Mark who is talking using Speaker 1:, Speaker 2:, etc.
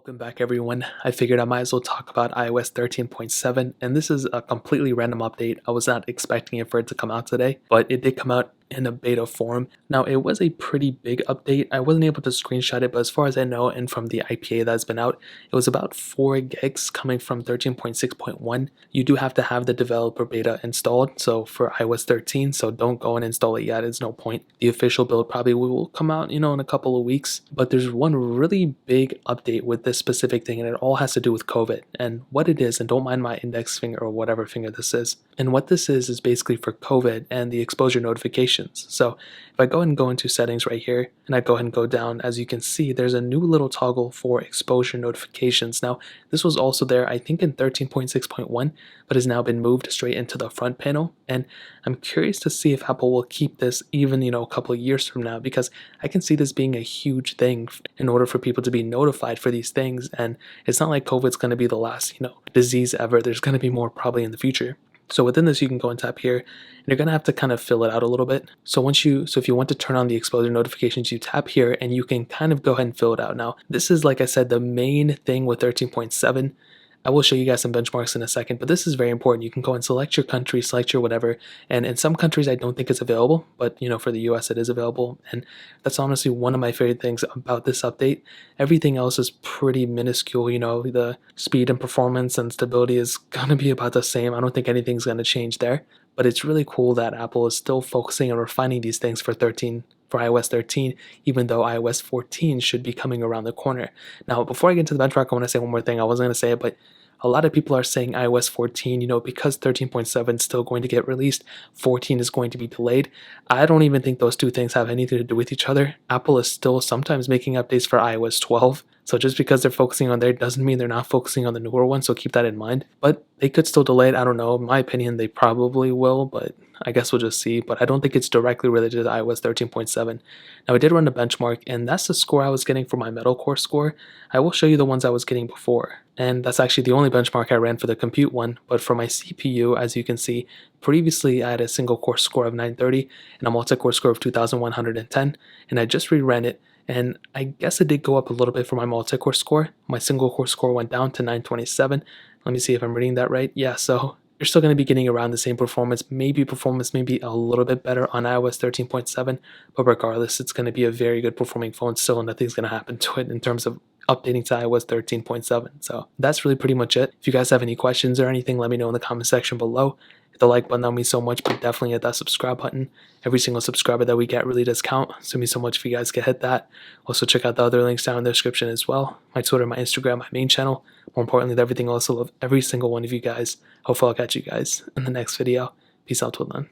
Speaker 1: Welcome back everyone. I figured I might as well talk about iOS 13.7, and this is a completely random update. I was not expecting it for it to come out today, but it did come out in a beta form. Now it was a pretty big update. I wasn't able to screenshot it, but as far as I know and from the IPA that's been out, it was about 4 gigs coming from 13.6.1. You do have to have the developer beta installed, so for iOS 13, so don't go and install it yet. It's no point. The official build probably will come out, in a couple of weeks, but there's one really big update with this specific thing, and it all has to do with COVID and what it is. And don't mind my index finger or whatever finger this is. And what this is basically for COVID and the exposure notifications. So if I go ahead and go into settings right here, and I go ahead and go down, as you can see, there's a new little toggle for exposure notifications. Now, this was also there, I think, in 13.6.1, but has now been moved straight into the front panel. And I'm curious to see if Apple will keep this even, a couple of years from now, because I can see this being a huge thing in order for people to be notified for these things. And it's not like COVID's going to be the last, disease ever. There's going to be more probably in the future. So within this, you can go and tap here, and you're going to have to kind of fill it out a little bit. So if you want to turn on the exposure notifications, you tap here and you can kind of go ahead and fill it out. Now, this is, like I said, the main thing with 13.7. I will show you guys some benchmarks in a second, but this is very important. You can go and select your country, select your whatever, and in some countries I don't think it's available, but for the US it is available, and that's honestly one of my favorite things about this update. Everything else is pretty minuscule, the speed and performance and stability is going to be about the same. I don't think anything's going to change there, but it's really cool that Apple is still focusing on refining these things for iOS 13, even though iOS 14 should be coming around the corner. Now, before I get into the benchmark, I want to say one more thing. I wasn't going to say it, but a lot of people are saying iOS 14, because 13.7 is still going to get released, 14 is going to be delayed. I don't even think those two things have anything to do with each other. Apple is still sometimes making updates for iOS 12. So just because they're focusing on there doesn't mean they're not focusing on the newer one, so keep that in mind. But they could still delay it. I don't know. In my opinion, they probably will, but I guess we'll just see. But I don't think it's directly related to iOS 13.7. Now, I did run a benchmark, and that's the score I was getting for my metalcore score. I will show you the ones I was getting before. And that's actually the only benchmark I ran for the compute one. But for my CPU, as you can see, previously I had a single core score of 930 and a multi-core score of 2110. And I just reran it. And I guess it did go up a little bit for my multi-core score. My single core score went down to 927. Let me see if I'm reading that right. Yeah, so you're still going to be getting around the same performance. Maybe performance may be a little bit better on iOS 13.7, but regardless, it's going to be a very good performing phone still, and nothing's going to happen to it in terms of updating to iOS 13.7. So that's really pretty much it. If you guys have any questions or anything, let me know in the comment section below. Hit the like button, that means so much, but definitely hit that subscribe button. Every single subscriber that we get really does count, so it means so much if you guys can hit that. Also, check out the other links down in the description as well. My Twitter, my Instagram, my main channel. More importantly than everything else, I love every single one of you guys. Hopefully I'll catch you guys in the next video. Peace out till then.